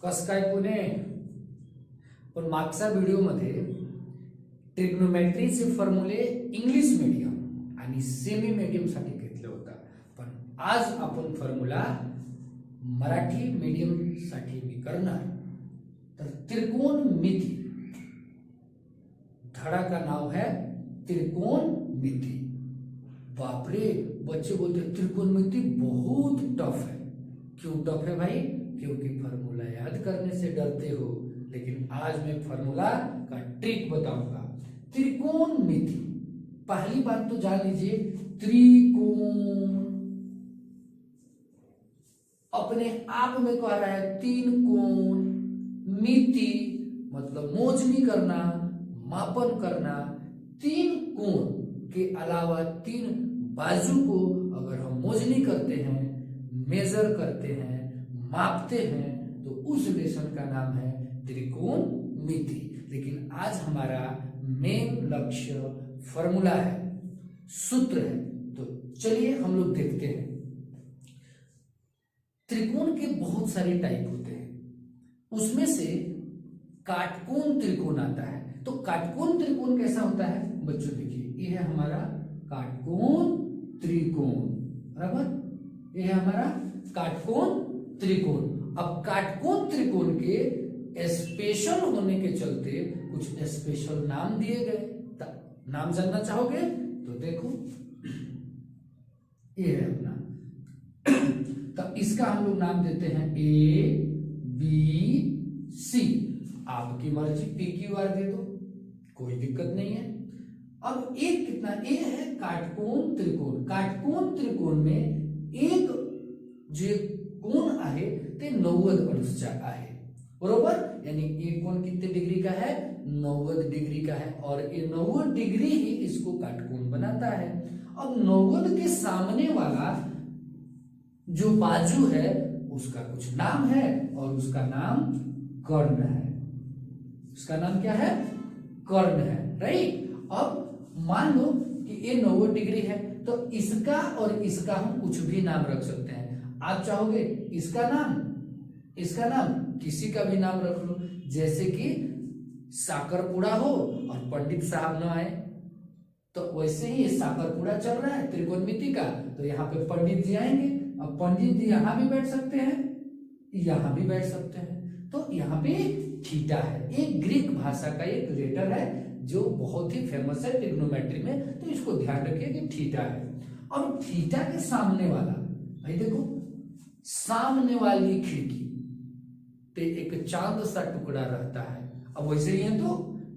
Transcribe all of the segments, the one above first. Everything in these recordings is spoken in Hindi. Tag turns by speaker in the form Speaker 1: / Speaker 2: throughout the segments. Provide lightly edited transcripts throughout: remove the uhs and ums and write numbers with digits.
Speaker 1: कस काय पुणे. पण मागच्या व्हिडिओमध्ये ट्रिग्नोमेट्रीचे फॉर्म्युले इंग्लिश मीडियम आणि सेमी मीडियम साठी घेतले होता. पण आज आपण फॉर्म्युला मराठी मीडियम साठी मी करणार. तर त्रिकोणमिति, धड़ा का नाम है त्रिकोणमिति. बाप रे, बच्चे बोलते हैं त्रिकोणमिति बहुत टफ है. क्यों टफ है भाई? क्योंकि फॉर्मूला याद करने से डरते हो. लेकिन आज मैं फॉर्मूला का ट्रिक बताऊंगा. त्रिकोणमिति, पहली बात तो जान लीजिए, त्रिकोण अपने आप में कह रहा है तीन कोण. मिति मतलब मोजनी करना, मापन करना. तीन कोण के अलावा तीन बाजू को अगर हम मोजनी करते हैं, मेजर करते हैं, मापते हैं, तो उस रिलेशन का नाम है त्रिकोणमिति. लेकिन आज हमारा मेन लक्ष्य फॉर्मूला है, सूत्र है. तो चलिए हम लोग देखते हैं. त्रिकोण के बहुत सारे टाइप होते हैं. उसमें से काटकोण त्रिकोण आता है. तो काटकोण त्रिकोण कैसा होता है बच्चों? देखिए, ये है हमारा काटकोण त्रिकोण, बराबर. ये है हमारा काटकोण त्रिकोण. अब काटकोण त्रिकोण के स्पेशल होने के चलते कुछ स्पेशल नाम दिए गए. नाम जानना चाहोगे तो देखो, ये है अपना. तो इसका हम लोग नाम देते हैं ए बी सी. आपकी मर्जी पी क्यू आर दे दो, कोई दिक्कत नहीं है. अब एक कितना ए है काटकोण त्रिकोण. काटकोण त्रिकोण में एक जे कोण आहे ते 90 अंशचा आहे, बरोबर. यानी एक कोण कितने डिग्री का है? 90 डिग्री का है. और ये 90 डिग्री ही इसको काटकोण बनाता है. अब 90 के सामने वाला जो बाजू है उसका कुछ नाम है और उसका नाम कर्ण है. उसका नाम क्या है? कर्ण है, राइट. अब मान लो कि ये 90 डिग्री है, तो इसका और इसका हम कुछ भी नाम रख सकते हैं. आप चाहोगे इसका नाम, इसका नाम, किसी का भी नाम रख लो. जैसे कि साकरपुड़ा हो और पंडित साहब न आए, तो वैसे ही साकरपुड़ा चल रहा है त्रिकोणमिति का, तो यहाँ पे पंडित जी आएंगे. अब पंडित जी यहाँ भी बैठ सकते हैं, यहाँ भी बैठ सकते हैं. तो यहाँ पे थीटा है. एक ग्रीक भाषा का एक लेटर है जो बहुत ही फेमस है ट्रिग्नोमेट्री में, तो इसको ध्यान रखिए कि थीटा है. और थीटा के सामने वाला, भाई देखो, सामने वाली खिड़की पे एक चांद सा टुकड़ा रहता है. अब वैसे ही है, तो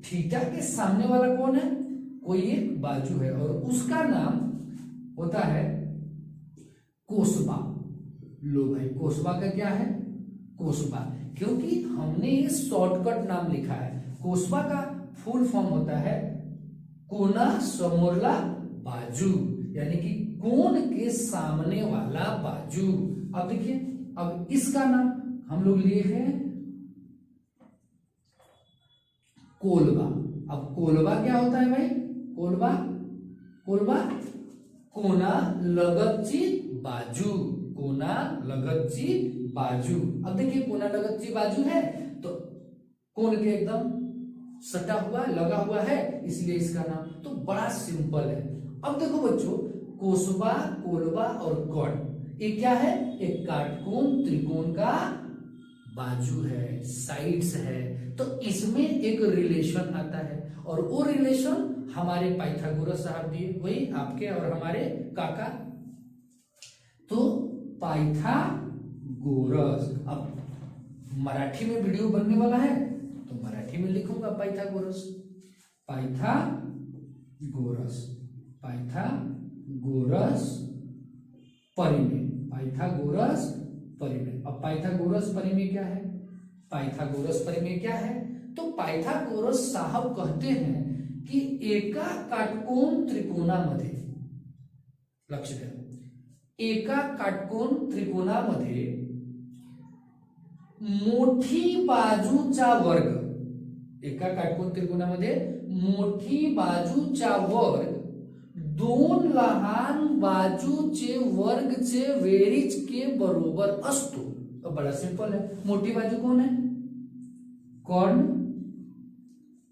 Speaker 1: थीटा के सामने वाला कौन है? कोई एक बाजू है और उसका नाम होता है कोसबा. लो भाई, कोसबा का क्या है? कोसबा. क्योंकि हमने ये शॉर्टकट नाम लिखा है. कोसबा का फुल फॉर्म होता है कोना समोरला बाजू, यानी कि कोण के सामने वाला बाजू. अब देखिए, अब इसका नाम हम लोग लिए हैं कोलबा. अब कोलबा क्या होता है भाई? कोलबा, कोलबा कोना लगतची बाजू, कोना लगतची बाजू. अब देखिए, कोना लगतची बाजू है तो कोण के एकदम सटा हुआ, लगा हुआ है, इसलिए इसका नाम तो बड़ा सिंपल है. अब देखो बच्चों, कोसबा, कोलबा और कर्ण, ये क्या है? एक काटकोण त्रिकोण का बाजू है, साइड्स है. तो इसमें एक रिलेशन आता है और वो रिलेशन हमारे पाइथागोरस साहब दिए, वही आपके और हमारे काका. तो पाइथागोरस. अब मराठी में वीडियो बनने वाला है तो मराठी में लिखूंगा पाइथागोरस. पाइथागोरस, पाइथागोरस परिमेय, पाइथागोरस परिमेय. अब पाइथागोरस परिमेय क्या है? पाइथागोरस परिमेय क्या है? तो पाइथागोरस साहब कहते हैं की एका काटकोण त्रिकोणामध्ये, लक्ष द्या, एका काटकोण त्रिकोणामध्ये मोठी बाजूचा वर्ग, एका काटकोण त्रिकोणामध्ये मोठी बाजूचा वर्ग दोन लहान बाजूचे वर्गचे बेरीज के बरोबर असतो. अब बड़ा सिंपल है, मोटी बाजू कौन है, कर्ण,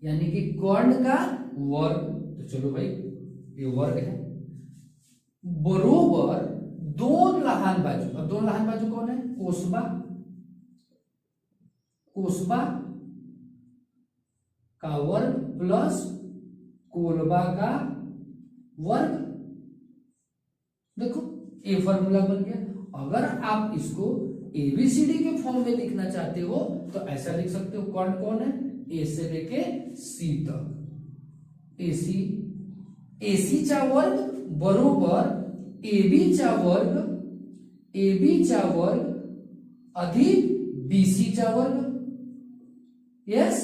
Speaker 1: यानी कि कर्ण का वर्ग, तो चलो भाई ये वर्ग है, बरोबर दोन लहान बाजू। अब दोन लहान बाजू कौन है, कोसबा, कोसबा का वर्ग प्लस कोलबा का वर्ग। देखो ये फॉर्मूला बन गया। अगर आप इसको एबीसीडी के फॉर्म में लिखना चाहते हो तो ऐसा लिख सकते हो, कर्ण कौन है, ए से लेके सी तक, एसी, एसी चा वर्ग बरोबर एबी चा वर्ग, एबी चा वर्ग अधिक बीसी चा वर्ग। यस,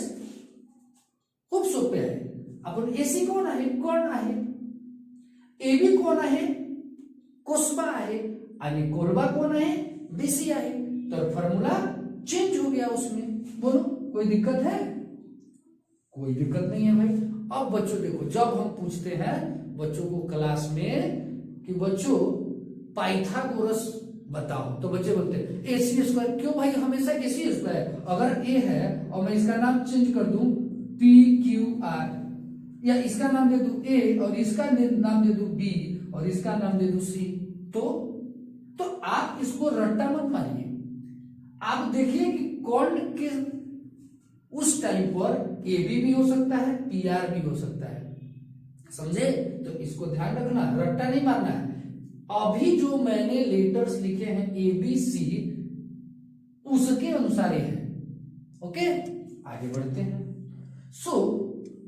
Speaker 1: खूप सोपे आहे। आपण एसी कोण आहे, कर्ण आहे, एबी कोण आहे, कोसबा आहे, आणि कोलबा कोण आहे, बीसी आहे। तो फॉर्मूला चेंज हो गया उसमें। बोलो कोई दिक्कत है, कोई दिक्कत नहीं है भाई। अब बच्चों देखो, जब हम पूछते हैं बच्चों को क्लास में कि बच्चों पाइथागोरस बताओ, तो बच्चे बोलते हैं ए सी स्क्वायर। क्यों भाई हमेशा ए सी स्क्वायर? अगर ए है और मैं इसका नाम चेंज कर दूं पी क्यू आर, या इसका नाम दे दूं ए और इसका नाम दे दूं बी और इसका नाम दे दूं सी, तो आप इसको रट्टा मत मानिए। आप देखिए कि कर्ण के उस टाइम पर ए बी भी हो सकता है, पी आर भी हो सकता है, समझे? तो इसको ध्यान रखना, रट्टा नहीं मारना है। अभी जो मैंने लेटर्स लिखे हैं ए बी सी, उसके अनुसार ही है। ओके, आगे बढ़ते हैं। सो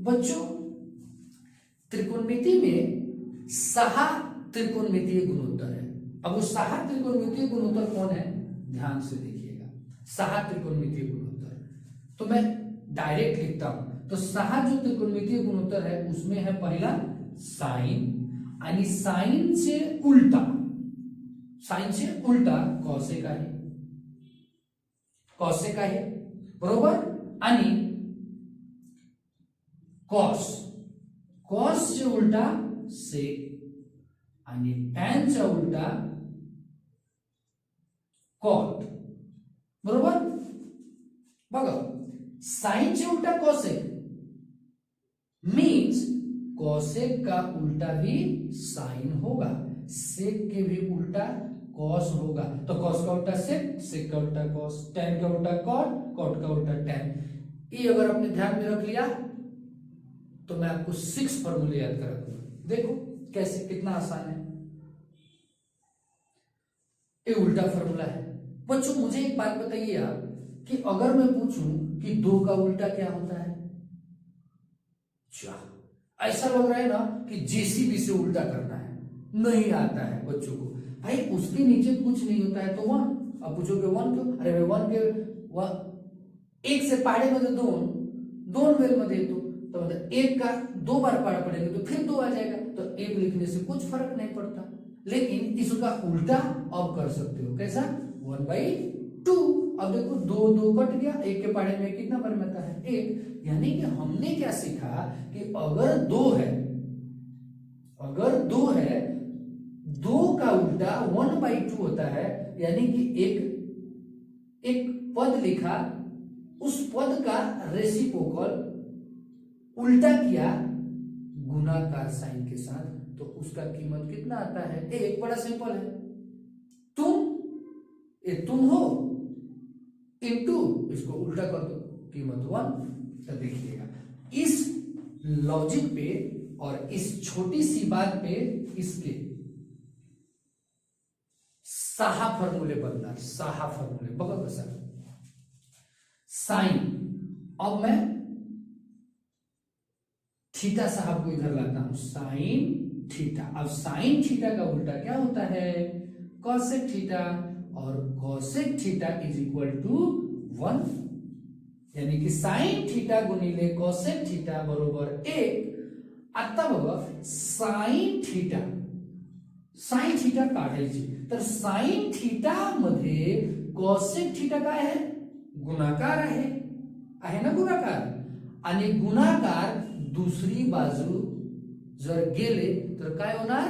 Speaker 1: बच्चों, त्रिकोणमिति में सहा त्रिकोणमितीय गुणोत्तर है। अब वो सहा त्रिकोणमितीय गुणोत्तर कौन है, ध्यान से देखिएगा। सहा त्रिकोणमितीय गुणोत्तर तो मैं डायरेक्ट लिखता हूं। तो सहा जो त्रिकोणमितीय गुणोत्तर है उसमें है पहला साइन, आणि साइन से उल्टा, साइन से उल्टा कॉसेक आहे, कॉसेक आहे बरोबर, आणि कॉस, कॉस से उल्टा सेक, आणि टॅन चा उल्टा कॉट, बरोबर। बघा, साइन से उल्टा कॉसेक मीन्स कॉसेक का उल्टा भी साइन होगा, सेक के भी उल्टा कॉस होगा। तो कॉस का उल्टा सेक, सेक का उल्टा कॉस, टैन का उल्टा कॉट, कॉट का उल्टा टैन। ये अगर आपने ध्यान में रख लिया तो मैं आपको 6 फॉर्मूले याद करा दूंगा। देखो कैसे, कितना आसान है। ये उल्टा फॉर्मूला है। बच्चों मुझे एक बात बताइए आप, कि अगर मैं पूछूं कि 2 का उल्टा क्या होता है, ऐसा लग रहा है ना कि जेसीबी से उल्टा करना है, नहीं आता है बच्चों को। भाई उसके नीचे कुछ नहीं होता है तो 1। अब पूछोगे 1 क्यों? अरे 1 के 1 से पाड़े मध्ये 2 वेल मध्ये येतो, तो मतलब 1 का 2 बार पाड़ा पड़ेगा तो फिर 2 आ जाएगा। तो 1 लिखने से कुछ फर्क नहीं पड़ता, लेकिन इसका उल्टा अब कर सकते हो। कैसा? 1/2। अब देखो 2 कट गया, 1 के पाड़े में कितना बार में आता है? 1। यानी कि हमने क्या सीखा कि अगर 2 है, अगर 2 है, 2 का उल्टा 1/2 होता है। यानी कि एक पद लिखा, उस पद का रेसिप्रोकल उल्टा किया गुणाकार साइन के साथ, तो उसका कीमत कितना आता है? 1। बड़ा सिंपल है। तुम हो इनटू, इसको उल्टा कर दो, कीमत 1। तो देखिएगा इस लॉजिक पे और इस छोटी सी बात पे इसके 6 फॉर्मूले बनना, 6 फॉर्मूले। बघा कसं साइन, अब मैं थीटा साहब को इधर लाता हूं, साइन थीटा। अब साइन थीटा का उल्टा क्या होता है? कॉसेक थीटा, और cosec theta is equal to 1। यानी कि साइन थीटा गुणिले कॉसेक थीटा बरोबर 1। आता बघा साइन थीटा, साइन थीटा काढायची, तर साइन थीटा मध्ये कॉसेक थीटा काय आहे? गुणाकार आहे ना, गुणाकार। आणि गुणाकार दुसरी बाजू जर गेले तर काय होणार?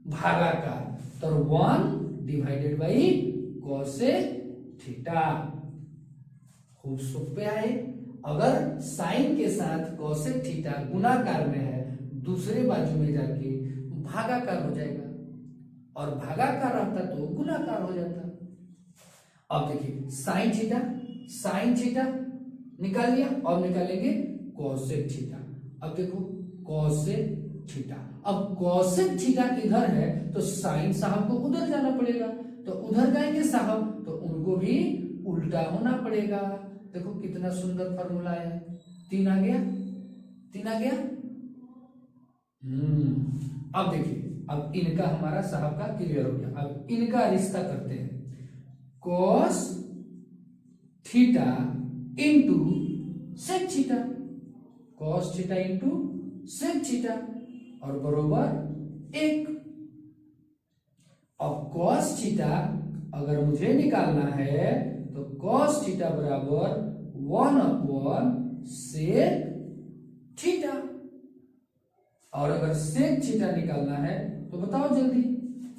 Speaker 1: भागाकार। तर 1 डिवाइडेड बाय कॉसेक थीटा। खूब सोपे आए। अगर साइन के साथ कॉसेक थीटा गुणाकार में है, दूसरे बाजू में जाके भागाकार हो जाएगा, और भागाकार रहता तो गुणाकार हो जाता। अब देखिए साइन थीटा निकाल लिया, और निकालेंगे कॉसेक थीटा। अब देखो कॉसेक थीटा, अब कॉसेक थीटा इधर है तो साइन साहब को उधर जाना पड़ेगा, तो उधर जाएंगे साहब तो उनको भी उल्टा होना पड़ेगा। देखो कितना सुंदर फॉर्मूला है। 3 आ गया, 3 आ गया। अब देखिए, अब इनका हमारा साहब का क्लियर हो गया। अब इनका रिश्ता करते हैं, cos theta into sec theta, cos theta into sec theta, और बरोबर 1। अब कॉस थीटा अगर मुझे निकालना है तो कॉस थीटा बराबर 1 सेक थीटा, और अगर सेक थीटा निकालना है तो बताओ जल्दी,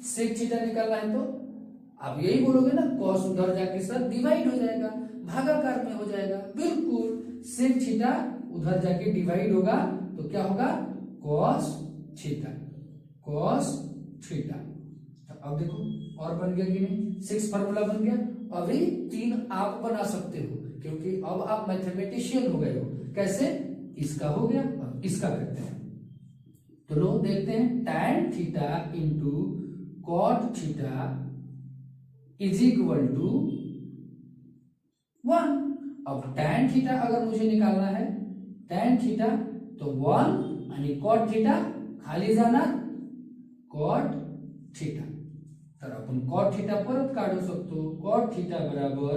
Speaker 1: सेक थीटा निकालना है तो आप यही बोलोगे ना, कॉस उधर जाके सर डिवाइड हो जाएगा, भागाकार में हो जाएगा। बिल्कुल, सेक थीटा उधर जाके डिवाइड होगा तो क्या होगा, कॉस थीटा, कॉस थीटा। अब देखो और बन गया कि नहीं, 6 फार्मूला बन गया। अभी 3 आप बना सकते हो, क्योंकि अब आप मैथमेटिशियन हो गए हो। कैसे, इसका हो गया, अब इसका करते हैं। तो लो देखते हैं, tan theta into cot theta is equal to 1। अब tan थीटा अगर मुझे निकालना है, tan थीटा तो 1 आणि कॉट थीटा खाली जाणार, कॉट थीटा, तर आपण कॉट थीटा परत काढू शकतो। कॉट थीटा बराबर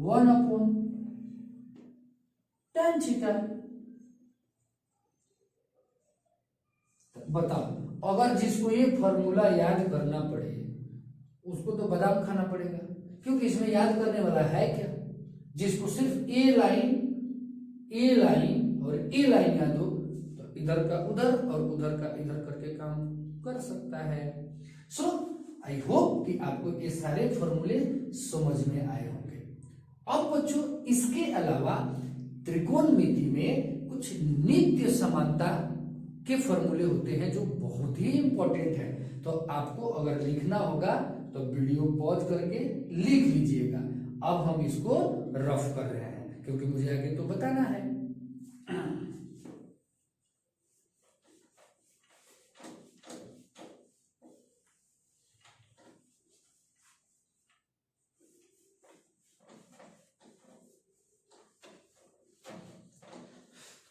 Speaker 1: 1 tan थीटा। बताओ, अगर जिसको ये फॉर्मूला याद करना पड़े उसको तो बादाम खाना पड़ेगा, क्योंकि इसमें याद करने वाला है क्या। जिसको सिर्फ ए लाइन और ए लाइन याद हो तो इधर का उधर और उधर का इधर करके काम कर सकता है। सो आई होप कि आपको ये सारे फॉर्मूले समझ में आए होंगे। अब बच्चों, इसके अलावा त्रिकोणमिति में कुछ नित्य समानता के फॉर्मूले होते हैं जो बहुत ही इंपॉर्टेंट है। तो आपको अगर लिखना होगा तो वीडियो पॉज करके लिख लीजिएगा। अब हम इसको रफ कर रहे हैं, क्योंकि मुझे आगे तो बताना है।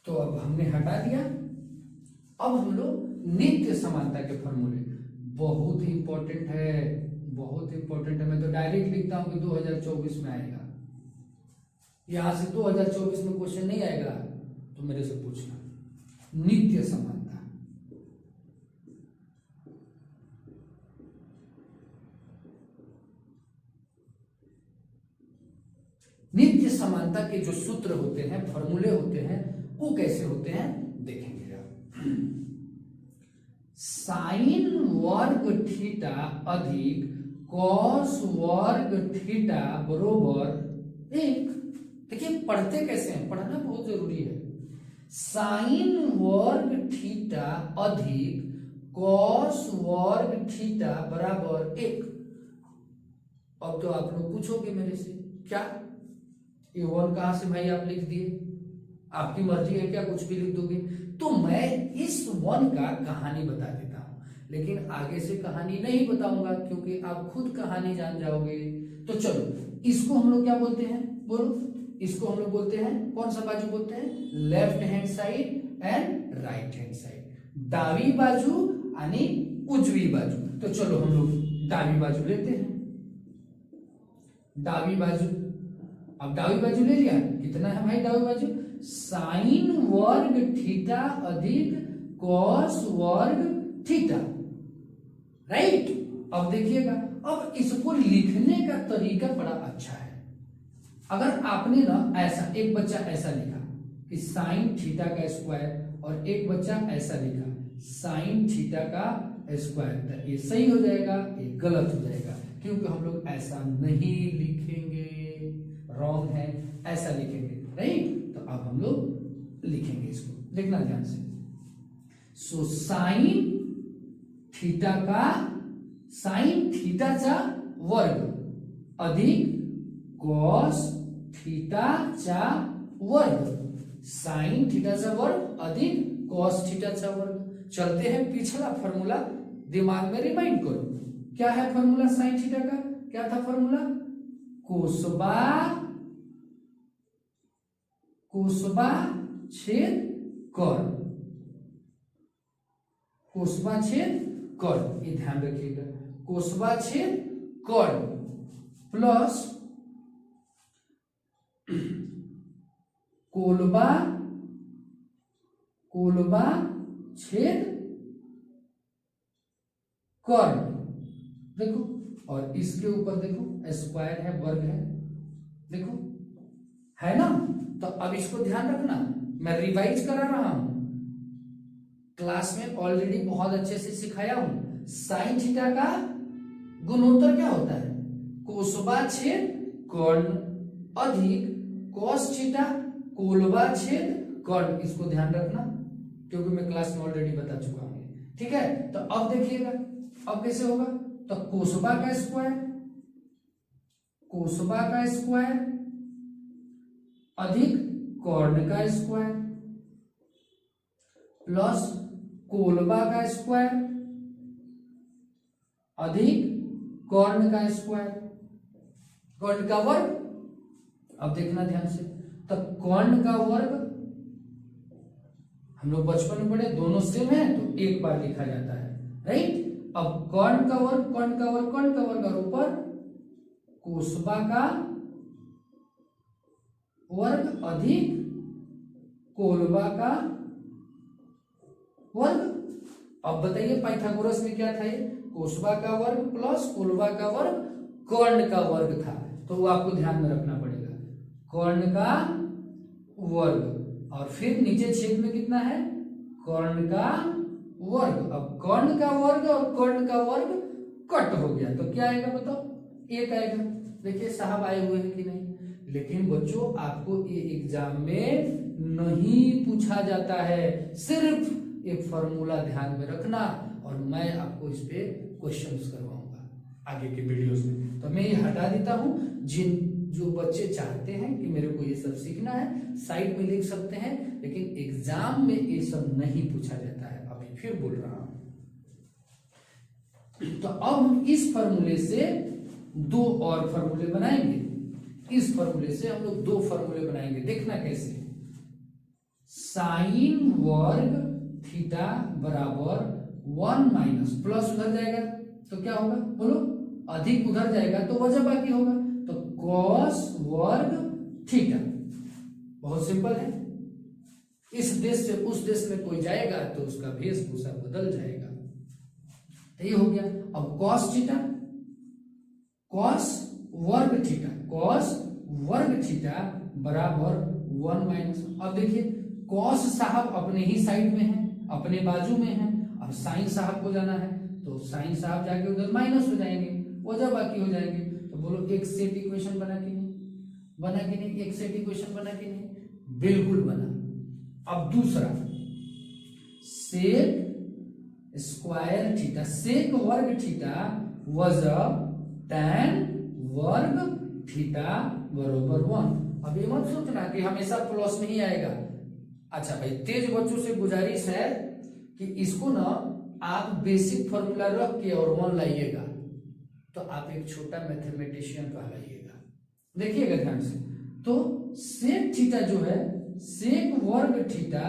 Speaker 1: तो अब हमने हटा दिया। अब हम लोग नित्य समानता के फॉर्मूले, बहुत ही इंपॉर्टेंट है, बहुत इंपॉर्टेंट है। मैं तो डायरेक्ट लिखता हूं कि 2024 में आएगा। यहां से 2024 में क्वेश्चन नहीं आएगा तो मेरे से पूछना। नित्य समानता, नित्य समानता के जो सूत्र होते हैं, फॉर्मूले होते हैं, वो कैसे होते हैं देखेंगे आप। साइन वर्ग थीटा अधिक कॉस वर्ग थीटा बरोबर 1। देखिए पढ़ते कैसे हैं, पढ़ना बहुत जरूरी है। साइन वर्ग थीटा अधिक कॉस वर्ग थीटा बराबर 1। अब तो आप लोग पूछोगे मेरे से, क्या ये 1 कहां से भाई आप लिख दिए, आपकी मर्जी है क्या, कुछ भी लिख दोगे। तो मैं इस 1 का कहानी बता देता हूं, लेकिन आगे से कहानी नहीं बताऊंगा क्योंकि आप खुद कहानी जान जाओगे। तो चलो, इसको हम लोग क्या बोलते हैं, बोलो। इसको हम लोग बोलते हैं, कौन सा बाजू बोलते हैं, left hand side and right hand side, दावी बाजू आणि उजवी बाजू। तो चलो हम लोग दावी बाजू लेते हैं। दावी बाजू, अब दावी बाजू ले लिया, कितना है भाई दावी बाजू, साइन वर्ग थीटा अधिक कॉस वर्ग थीटा, राइट। अब देखिएगा, अब इसको लिखने का तरीका बड़ा अच्छा है। अगर आपने ना ऐसा, एक बच्चा ऐसा लिखा कि साइन थीटा का स्क्वायर, और एक बच्चा ऐसा लिखा साइन थीटा का स्क्वायर, तो ये सही हो जाएगा, ये गलत हो जाएगा, क्योंकि हम लोग ऐसा नहीं लिखेंगे। रॉन्ग है, ऐसा लिखेंगे, राइट। तो अब हम लोग लिखेंगे इसको, देखना ध्यान से। सो साइन थीटाचा वर्ग अधिक कॉस थीटाचा वर्ग, साइन थीटाचा वर्ग अधिक कॉस थीटाचा वर्ग। चलते हैं पिछला फॉर्मूला दिमाग में रिमाइंड करो, क्या है फॉर्मूला साइन थीटा का, क्या था फॉर्मूला, कोसबा छेद कर्ण, कोसबा छेद कर्ण, ये ध्यान रखिएगा, कोसबा छेद कर्ण प्लस कोलबा छेद कर्ण, देखो, और इसके ऊपर देखो स्क्वायर है, वर्ग है, देखो है ना। तो अब इसको ध्यान रखना, मैं रिवाइज करा रहा हूं, क्लास में ऑलरेडी बहुत अच्छे से सिखाया हूं। साइन थीटा का गुणोत्तर क्या होता है, कोसबा छेद कर्ण अधिक कॉस थीटा कोलबा छेद कर्ण, इसको ध्यान रखना क्योंकि मैं क्लास में ऑलरेडी बता चुका हूं, ठीक है। तो अब देखिएगा अब कैसे होगा, तो कोसबा का स्क्वायर अधिक कर्ण का स्क्वायर प्लस कोलबा का स्क्वायर अधिक कर्ण का स्क्वायर, कर्ण का वर्ग। अब देखना ध्यान से, तो कर्ण का वर्ग हम लोग बचपन में पढ़े, दोनों सेम है तो एक बार लिखा जाता है, राइट। अब कर्ण का वर्ग और ऊपर कोसबा का वर्ग अधिक कोलबा का वर्ग। अब बताइए पाइथागोरस में क्या था, ये कोसबा का वर्ग प्लस कोलबा का वर्ग कर्ण का वर्ग था, तो वो आपको ध्यान में रखना पड़ेगा, कर्ण का वर्ग और फिर नीचे छेद में कितना है, कर्ण का वर्ग। अब कर्ण का वर्ग और कर्ण का वर्ग कट हो गया तो क्या आएगा बताओ, एक आएगा। देखिए साहब आए हुए हैं कि नहीं, लेकिन बच्चों आपको ये एग्जाम में नहीं पूछा जाता है, सिर्फ एक फॉर्मूला ध्यान में रखना और मैं आपको इस पे क्वेश्चंस करवाऊंगा आगे के वीडियोस में। तो मैं ये हटा देता हूं, जो बच्चे चाहते हैं कि मेरे को ये सब सीखना है साइड में लिख सकते हैं, लेकिन एग्जाम में ये सब नहीं पूछा जाता है, अभी फिर बोल रहा हूं। तो अब हम इस फॉर्मूले से दो और फॉर्मूले बनाएंगे, इस फॉर्मूले से हम लोग दो फॉर्मूले बनाएंगे, देखना कैसे। साइन वर्ग थीटा बराबर 1 माइनस प्लस उधर जाएगा तो क्या होगा बोलो, अधिक उधर जाएगा तो वजह बाकी होगा, तो कॉस वर्ग थीटा। बहुत सिंपल है, इस देश से उस देश में कोई जाएगा तो उसका वेशभूषा बदल जाएगा, तो ये हो गया। अब कॉस थीटा, कॉस वर्ग थीटा बराबर 1 माइनस। अब देखिए कॉस साहब अपने ही साइड में है, अपने बाजू में है, अब साइन साहब को जाना है तो साइन साहब जाके उधर माइनस हो जाएंगे, वजह बाकी हो जाएंगे। तो बोलो एक सेट इक्वेशन बना कि नहीं, एक सेट इक्वेशन बना कि नहीं, बिल्कुल बना। अब दूसरा सेक स्क्वायर थीटा, सेक वर्ग थीटा वजह टैन वर्ग थीटा बरोबर 1। अब ये मत सोचना कि हमेशा प्लस में ही आएगा। अच्छा भाई, तेज बच्चों से गुजारिश है कि इसको ना आप बेसिक फॉर्मूला रख के और 1 लाइएगा तो आप एक छोटा मैथमेटिशियन कहलाइएगा। देखिएगा ध्यान से, तो सेक थीटा जो है, सेक वर्ग थीटा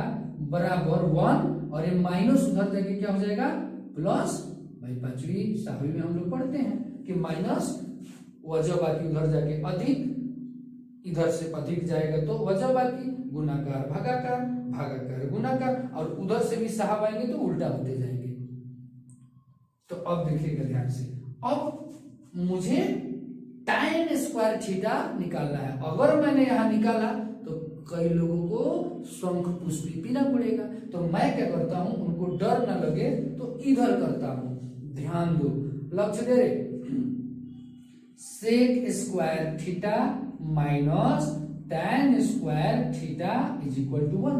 Speaker 1: बराबर 1 और ये माइनस उधर जाके क्या हो जाएगा प्लस। भाई पांचवी साहवी में हम लोग पढ़ते हैं कि माइनस वजह बाकी उधर जाके अधिक, इधर से अधिक जाएगा तो वजह बाकी, गुणाकार भागाकार, भागाकार गुणाकार, और उधर से भी साहब आएंगे तो उल्टा होते जाएंगे। तो अब देखिएगा ध्यान से, अब मुझे tan स्क्वायर थीटा निकालना है। अगर मैंने यहां निकाला तो कई लोगों को शंख पुष्पी पीना पड़ेगा, तो मैं क्या करता हूं, उनको डर ना लगे तो इधर करता हूं। ध्यान दो, लक्ष्य दे रहे, sec square theta minus tan square theta is equal to 1।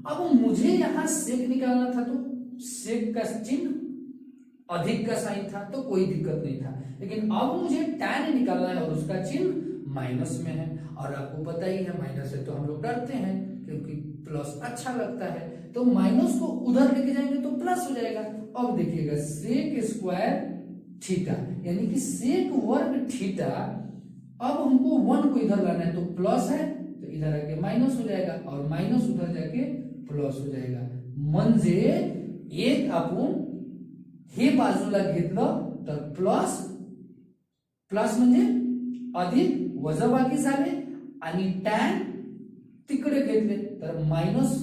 Speaker 1: अब मुझे यहां सेक निकालना था, तो सेक का चिन्ह अधिक का साइन था तो कोई दिक्कत नहीं था, लेकिन अब मुझे tan निकालना है और उसका चिन्ह माइनस में है, और आपको पता ही है माइनस से तो हम लोग डरते हैं क्योंकि प्लस अच्छा लगता है, तो माइनस को उधर लेके जाएंगे तो प्लस हो जाएगा। अब देखिएगा सेक स्क्वायर थीटा यानी कि सेक वर्ग थीटा, अब हमको 1 को इधर लाना है तो प्लस है तो इधर आके माइनस हो जाएगा और माइनस उधर जाके प्लस हो जाएगा, म्हणजे एक आपण हे बाजूला घेतलं तर प्लस प्लस म्हणजे अधिक वजाबाकी झाले आणि टॅन तिकडे घेतले तर माइनस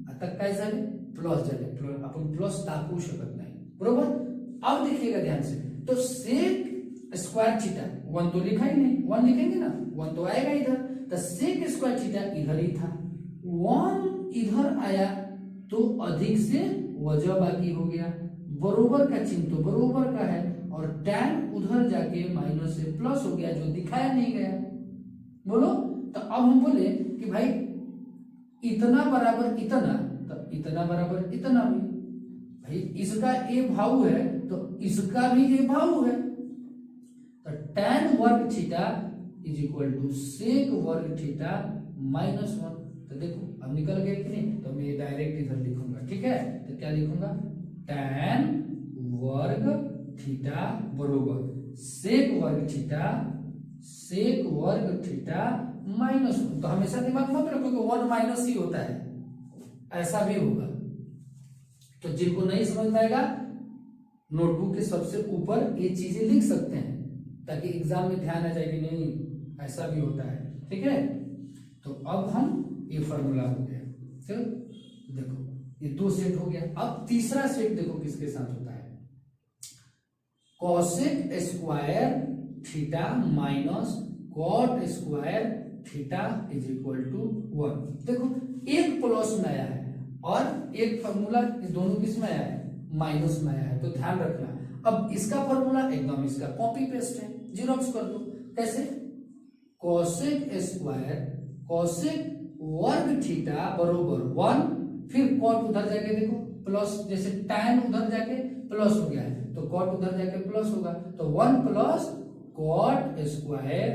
Speaker 1: आता काय झाले प्लस झाले, आपण प्लस दाखवू शकत नाही बरोबर। अब देखिएगा ध्यान से, तो सेक स्क्वायर थीटा 1 तो लिखा ही नहीं, 1 लिखेंगे ना 1 तो आएगा इधर, तो सेक स्क्वायर थीटा इधर ही था, 1 इधर आया तो अधिक से वजह बाकी हो गया, बरोबर का चिन्ह तो बरोबर का है और टैन उधर जाके माइनस से प्लस हो गया जो दिखाया नहीं गया। बोलो तो अब हम बोले कि भाई इतना बराबर इतना, तो इतना बराबर इतना भी, भाई इसका ए भाव है तो इसका भी ए भाव है, तो tan वर्ग थीटा इज इक्वल टू सेक वर्ग थीटा माइनस 1। तो देखो अब निकल गया कि नहीं, तो मैं डायरेक्ट इधर लिखूंगा, ठीक है। तो क्या लिखूंगा, tan वर्ग थीटा बरोबर सेक वर्ग थीटा माइनस 1। तो हमेशा दिमाग मत रखो कि 1 माइनस ही होता है, ऐसा भी होगा। तो जिनको नहीं समझ में आएगा नोटबुक के सबसे ऊपर ये चीजें लिख सकते हैं ताकि एग्जाम में ध्यान आ जाए कि नहीं ऐसा भी होता है, ठीक है। तो अब हम ये फॉर्मूला हो गया, चलो देखो ये 2 सेट हो गया। अब तीसरा सेट देखो किसके साथ होता है, cosec square theta minus cot square theta is equal to 1। देखो एक प्लस में आया है और एक फॉर्मूला इस दोनों किस में आया है, माइनस में आया है, तो ध्यान रखना। अब इसका फॉर्मूला एकदम इसका कॉपी पेस्ट है, जीरोक्स कर दो। कैसे, कॉसेक स्क्वायर कॉसेक वर्ग थीटा बरोबर 1, फिर कॉट उधर जाके देखो प्लस, जैसे tan उधर जाके प्लस हो गया है तो कॉट उधर जाके प्लस होगा, तो 1 प्लस कॉट स्क्वायर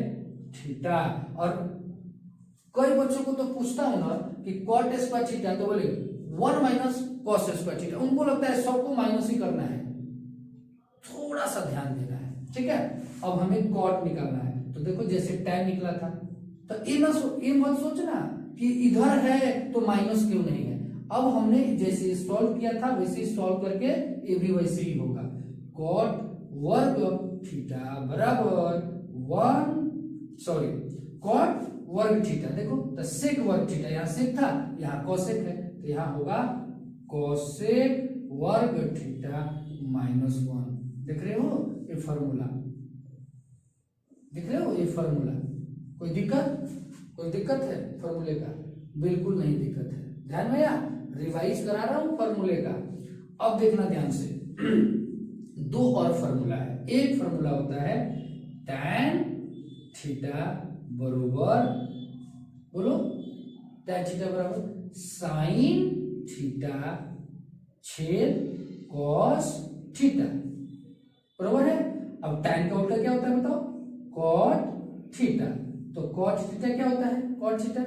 Speaker 1: थीटा। और कई बच्चों को तो पूछता हूं ना कि कॉट स्क्वायर थीटा, तो बोले 1 माइनस कॉस स्क्वायर थीटा, उनको लगता है सबको माइनस ही करना है, थोड़ा सा ध्यान देना है, ठीक है। अब हमें कॉट निकालना है, तो देखो जैसे tan निकला था, तो ये मत सोचना कि इधर है तो माइनस क्यों नहीं है। अब हमने जैसे सॉल्व किया था वैसे सॉल्व करके ये भी वैसे ही होगा, कॉट वर्ग थीटा बराबर 1 कॉट वर्ग थीटा, देखो तो सेक वर्ग थीटा, यहाँ सेक था यहाँ कोसेक है, तो यहाँ होगा कोसेक वर्ग थीटा माइनस 1। देख रहे हो ये फॉर्मूला, देख रहे हो ये फॉर्मूला, कोई दिक्कत है फॉर्मूले का, बिल्कुल नहीं दिक्कत है। ध्यान में, या रिवाइज करा रहा हूं फॉर्मूले का। अब देखना ध्यान से, 2 और फॉर्मूला है। एक फॉर्मूला होता है tan थीटा बरोबर, बोलो tan थीटा बराबर साइन थीटा छेद कॉस थीटा, बरोबर है। अब tan का उल्टा क्या होता है बताओ, कॉट थीटा, तो कॉट थीटा क्या होता है, कॉट थीटा,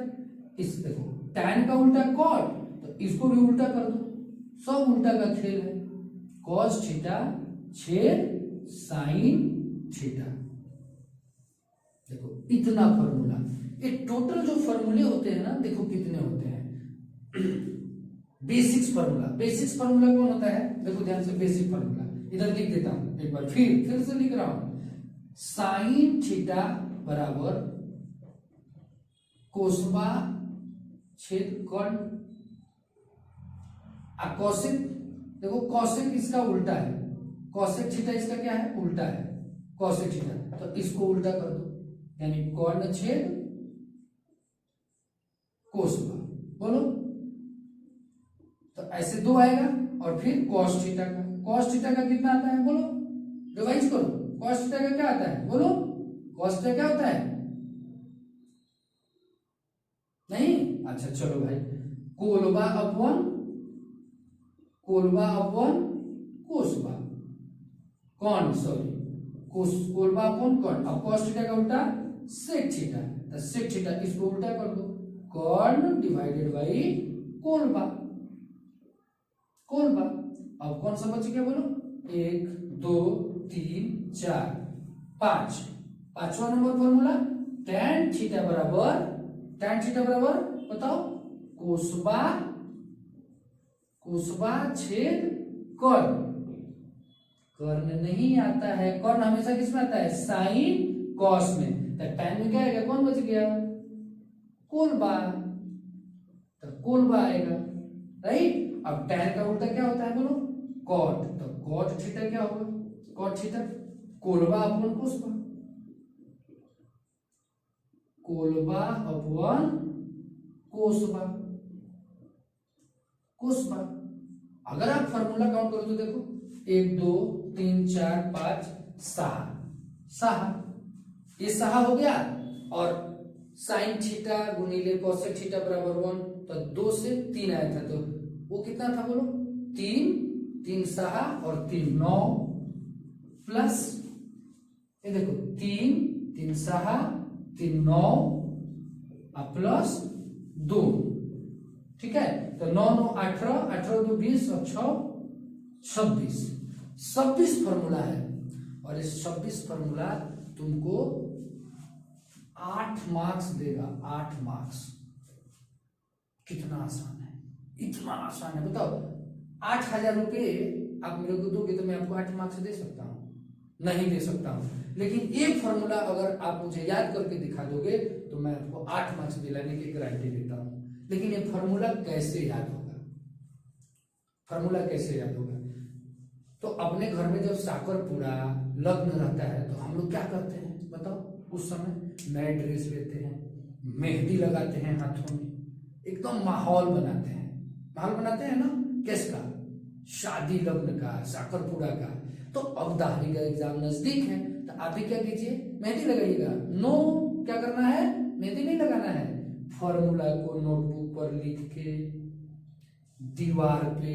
Speaker 1: इस देखो tan का उल्टा कॉट, तो इसको भी उल्टा कर दो, सब उल्टा का खेल है, कॉस थीटा छेद साइन थीटा। देखो इतना फॉर्मूला, ये टोटल जो फॉर्मूले होते हैं ना, देखो कितने होते हैं। बेसिक्स फार्मूला कौन होता है, देखो ध्यान से, बेसिक फार्मूला इधर लिख देता हूं एक बार, फिर से लिख रहा हूं, साइन थीटा बराबर कोसबा छेद कॉट, कॉसेक, देखो कॉसेक इसका उल्टा है, कॉसेक थीटा इसका क्या है, उल्टा है कॉसेक थीटा, तो इसको उल्टा कर दो, यानी कॉर्न छेद कोसबा, बोलो तो ऐसे 2 आएगा, और फिर कॉस थीटा का कितना आता है, बोलो रिवाइज करो, कॉस थीटा का क्या आता है, बोलो कॉस क्या होता है? नहीं? अच्छा चलो भाई, कोलबा अपॉन कोसबा, कौन, सॉरी, कोलबा अपॉन कौन। अब कॉस थीटा का उल्टा सेक थीटा, तो सेक थीटा इसको उल्टा कर दो, कॉर्न डिवाइडेड बाई कोलबा। अब कौन सा बच गया बोलो? 1 2 3 4 5, पांचवा नंबर फॉर्मूला, tan थीटा बराबर बताओ, कोसबा छेद कर्ण। कर्ण नहीं आता है, कर्ण हमेशा किस में आता है? साइन कॉस में। तो tan में क्या आएगा? कौन बच गया? कोलबा, तो कोलबा आएगा, राइट। अब tan का उल्टा क्या होता है बोलो? कॉट, तो कॉट थीटा क्या होगा? कॉट थीटा कोलबा अपॉन कोसबा, कोलबा अपॉन कोसबा। अगर आप फॉर्मूला काउंट करो तो देखो, 1 2 3 4 5 6, ये 6 हो गया, और साइन थीटा गुणिले कोसेक थीटा बराबर 1, तो 2 से 3 आया था, तो वो कितना था बोलो? 3 3 6 और 3 9, प्लस ये देखो 3 3 6 3 9 प्लस 2, ठीक है। तो 9 9 18, 18 2 20 और 6 26 फॉर्मूला है, और इस 26 फॉर्मूला तुमको 8 मार्क्स देगा, 8 मार्क्स। कितना आसान है, इतना आसान है, बताओ। 8,000 रुपये आप मेरे को दोगे तो मैं आपको 8 मार्क्स दे सकता हूँ? नहीं दे सकता हूँ, लेकिन एक फॉर्मूला अगर आप मुझे याद करके दिखा दोगे तो मैं आपको 8 मार्क्स दिलाने की गारंटी देता हूँ। लेकिन ये फॉर्मूला कैसे याद होगा? तो अपने घर में जब साकर पूरा लग्न रहता है तो हम लोग क्या करते हैं बताओ? उस समय नए ड्रेस लेते हैं, मेहंदी लगाते हैं हाथों में, एकदम माहौल बनाते हैं ना, किसका? शादी लग्न का, साकरपुरा का। तो अब दाहरी का एग्जाम नजदीक है, तो आप भी क्या कीजिए? मेहंदी लगाइएगा। नो, क्या करना है? मेहंदी नहीं लगाना है, फॉर्मूला को नोटबुक पर लिख के दीवार पे,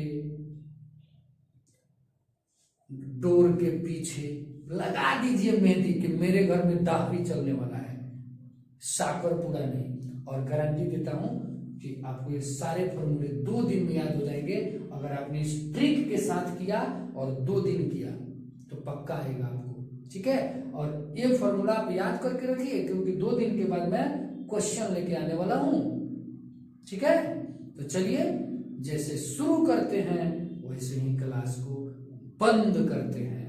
Speaker 1: डोर के पीछे लगा दीजिए मेहंदी कि मेरे घर में दाहरी चलने वाला है, साकरपुरा नहीं। और गारंटी देता हूं कि आपको ये सारे फॉर्मूले 2 दिन में याद हो जाएंगे। अगर आपने इस ट्रिक के साथ किया और 2 दिन किया तो पक्का आएगा आपको, ठीक है। और ये फॉर्मूला आप याद करके रखिए, क्योंकि 2 दिन के बाद मैं क्वेश्चन लेके आने वाला हूं, ठीक है। तो चलिए, जैसे शुरू करते हैं वैसे ही क्लास को बंद करते हैं।